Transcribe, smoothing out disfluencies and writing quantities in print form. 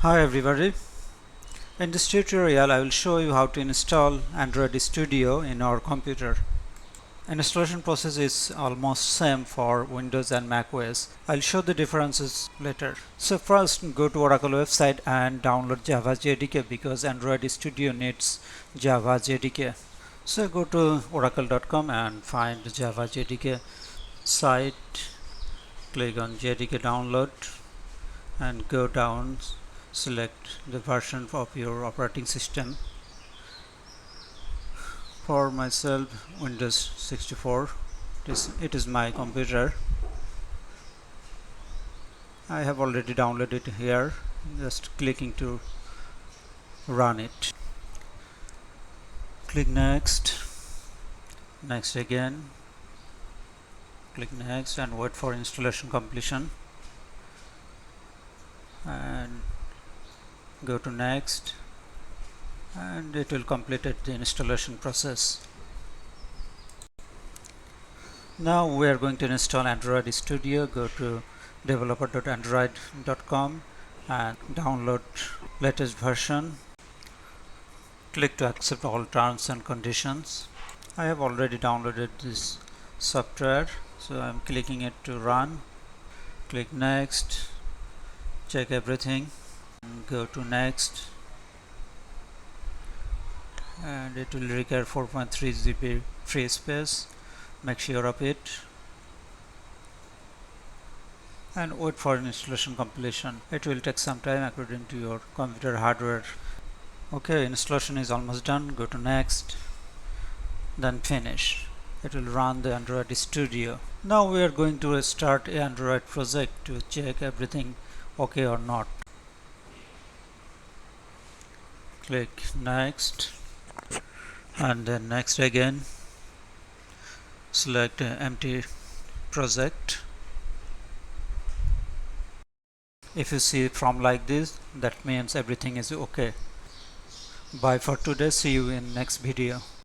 Hi everybody. In this tutorial I will show you how to install Android Studio in our computer. Installation process is almost same for Windows and Mac OS. I'll show the differences later. So first go to Oracle website and download Java JDK because Android Studio needs Java JDK. So go to oracle.com and find Java JDK site. Click on JDK download and go down, select the version of your operating system. For myself, Windows 64. It is my computer. I have already downloaded it here, just clicking to run it. Click next, next again, click next and wait for installation completion and go to next, and it will complete the installation process. Now we are going to install Android Studio. Go to developer.android.com and download latest version. Click to accept all terms and conditions. I have already downloaded this software, so I'm clicking it to run. Click next, check everything, and go to next, and it will require 4.3 GB free space. Make sure of it and wait for installation completion. It will take some time according to your computer hardware. Okay, installation is almost done. Go to next, then finish. It will run the Android Studio. Now we are going to start an Android project to check everything okay or not. Click next and then next again. Select empty project. If you see from like this, that means everything is okay. Bye for today. See you in next video.